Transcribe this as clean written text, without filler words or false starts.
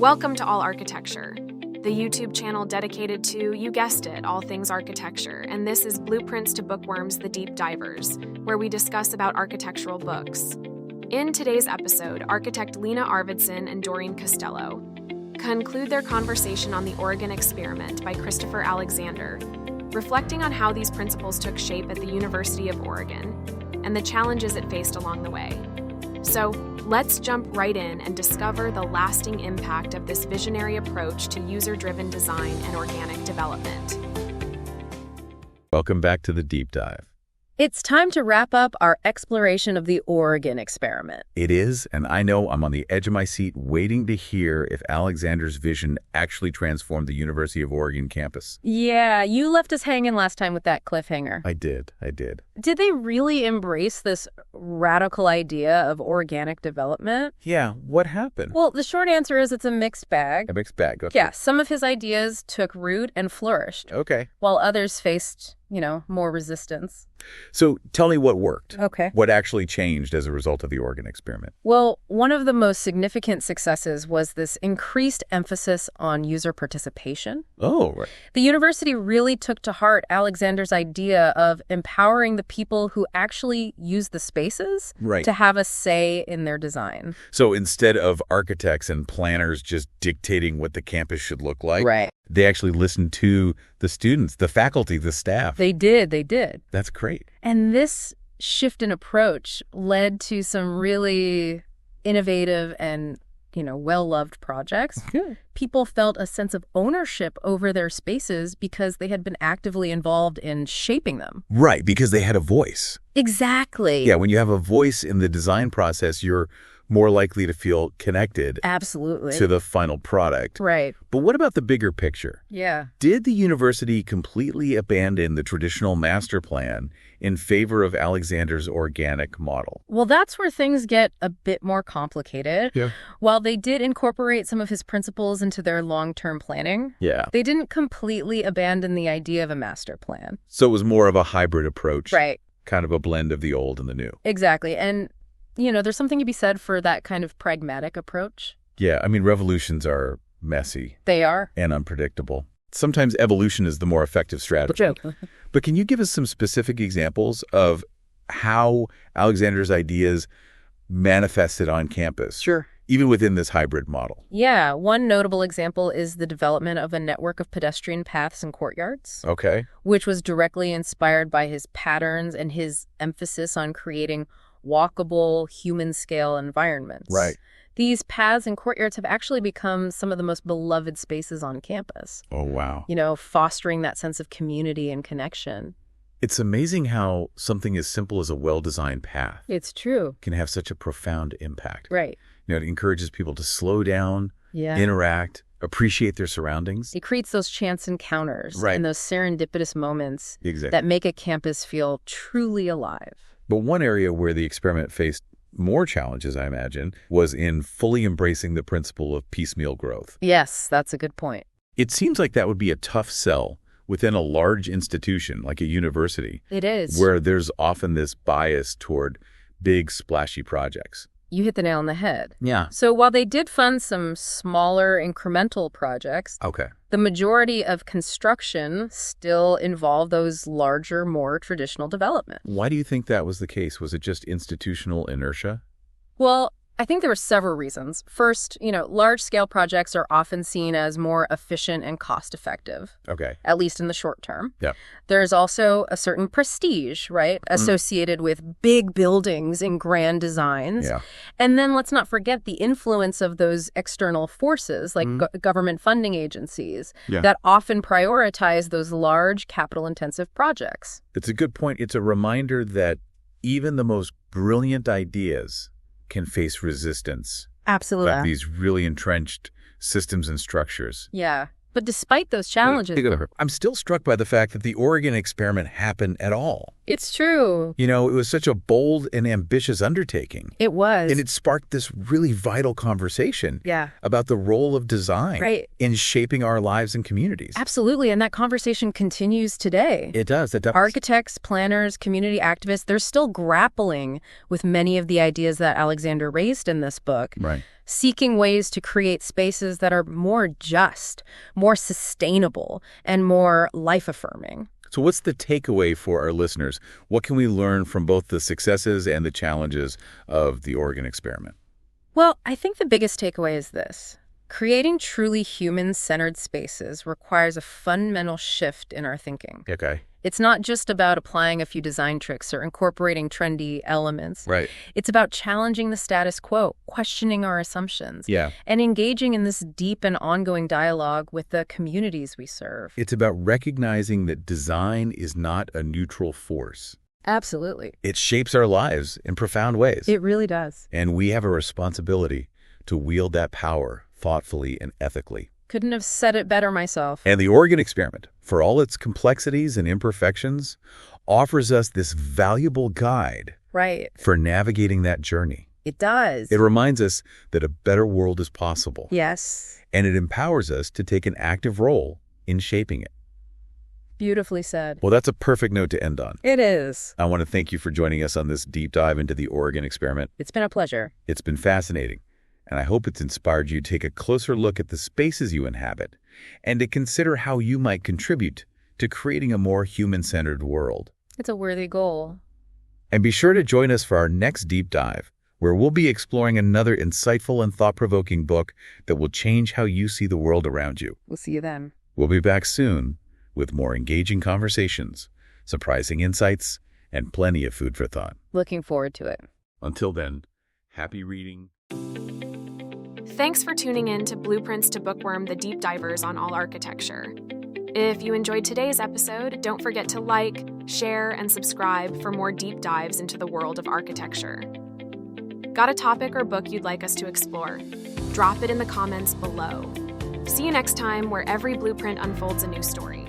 Welcome to All Architecture, the YouTube channel dedicated to, you guessed it, all things architecture, and this is Blueprints to Bookworms the Deep Divers, where we discuss about architectural books. In today's episode, architect Lena Arvidson and Doreen Costello conclude their conversation on the Oregon Experiment by Christopher Alexander, reflecting on how these principles took shape at the University of Oregon and the challenges it faced along the way. So, let's jump right in and discover the lasting impact of this visionary approach to user-driven design and organic development. Welcome back to the deep dive. It's time to wrap up our exploration of the Oregon Experiment. It is, and I know I'm on the edge of my seat waiting to hear if Alexander's vision actually transformed the University of Oregon campus. Yeah, you left us hanging last time with that cliffhanger. I did. Did they really embrace this radical idea of organic development? Yeah, what happened? Well, the short answer is it's a mixed bag. A mixed bag, okay. Yeah, some of his ideas took root and flourished. Okay. While others faced, more resistance. So tell me what worked. Okay. What actually changed as a result of the Oregon Experiment? Well, one of the most significant successes was this increased emphasis on user participation. Oh, right. The university really took to heart Alexander's idea of empowering the people who actually use the spaces to have a say in their design. So instead of architects and planners just dictating what the campus should look like, they actually listened to the students, the faculty, the staff. They did. That's great. And this shift in approach led to some really innovative and, well-loved projects. Good. People felt a sense of ownership over their spaces because they had been actively involved in shaping them. Right, because they had a voice. Exactly. Yeah, when you have a voice in the design process, you're more likely to feel connected to the final product. Right. But what about the bigger picture? Yeah. Did the university completely abandon the traditional master plan in favor of Alexander's organic model? Well, that's where things get a bit more complicated. Yeah. While they did incorporate some of his principles into their long-term planning, they didn't completely abandon the idea of a master plan. So it was more of a hybrid approach. Right. Kind of a blend of the old and the new. Exactly. And there's something to be said for that kind of pragmatic approach. Yeah, I mean, revolutions are messy. They are. And unpredictable. Sometimes evolution is the more effective strategy. But can you give us some specific examples of how Alexander's ideas manifested on campus? Sure. Even within this hybrid model? Yeah, one notable example is the development of a network of pedestrian paths and courtyards. Okay. Which was directly inspired by his patterns and his emphasis on creating walkable, human-scale environments. Right. These paths and courtyards have actually become some of the most beloved spaces on campus. Oh, wow. Fostering that sense of community and connection. It's amazing how something as simple as a well-designed path It's true. can have such a profound impact. Right. It encourages people to slow down, interact, appreciate their surroundings. It creates those chance encounters and those serendipitous moments Exactly. that make a campus feel truly alive. But one area where the experiment faced more challenges, I imagine, was in fully embracing the principle of piecemeal growth. Yes, that's a good point. It seems like that would be a tough sell within a large institution like a university. It is. Where there's often this bias toward big, splashy projects. You hit the nail on the head. Yeah. So while they did fund some smaller incremental projects, the majority of construction still involved those larger, more traditional development. Why do you think that was the case? Was it just institutional inertia? Well, I think there were several reasons. First, large-scale projects are often seen as more efficient and cost-effective. Okay. At least in the short term. Yeah. There's also a certain prestige, associated with big buildings and grand designs. Yeah. And then let's not forget the influence of those external forces, like government funding agencies, that often prioritize those large, capital-intensive projects. It's a good point. It's a reminder that even the most brilliant ideas can face resistance. Absolutely. By these really entrenched systems and structures. Yeah. But despite those challenges, I'm still struck by the fact that the Oregon Experiment happened at all. It's true. It was such a bold and ambitious undertaking. It was. And it sparked this really vital conversation about the role of design in shaping our lives and communities. Absolutely. And that conversation continues today. It does. Architects, planners, community activists, they're still grappling with many of the ideas that Alexander raised in this book. Right. seeking ways to create spaces that are more just, more sustainable, and more life-affirming. So what's the takeaway for our listeners? What can we learn from both the successes and the challenges of the Oregon experiment? Well, I think the biggest takeaway is this. Creating truly human-centered spaces requires a fundamental shift in our thinking. Okay. It's not just about applying a few design tricks or incorporating trendy elements. Right. It's about challenging the status quo, questioning our assumptions, and engaging in this deep and ongoing dialogue with the communities we serve. It's about recognizing that design is not a neutral force. Absolutely. It shapes our lives in profound ways. It really does. And we have a responsibility to wield that power thoughtfully and ethically. Couldn't have said it better myself. And the Oregon experiment, for all its complexities and imperfections, offers us this valuable guide for navigating that journey. It does. It reminds us that a better world is possible. Yes. And it empowers us to take an active role in shaping it. Beautifully said. Well, that's a perfect note to end on. It is. I want to thank you for joining us on this deep dive into the Oregon experiment. It's been a pleasure. It's been fascinating. And I hope it's inspired you to take a closer look at the spaces you inhabit and to consider how you might contribute to creating a more human-centered world. It's a worthy goal. And be sure to join us for our next deep dive, where we'll be exploring another insightful and thought-provoking book that will change how you see the world around you. We'll see you then. We'll be back soon with more engaging conversations, surprising insights, and plenty of food for thought. Looking forward to it. Until then, happy reading. Thanks for tuning in to Blueprints to Bookworm, the deep divers on all architecture. If you enjoyed today's episode, don't forget to like, share, and subscribe for more deep dives into the world of architecture. Got a topic or book you'd like us to explore? Drop it in the comments below. See you next time, where every blueprint unfolds a new story.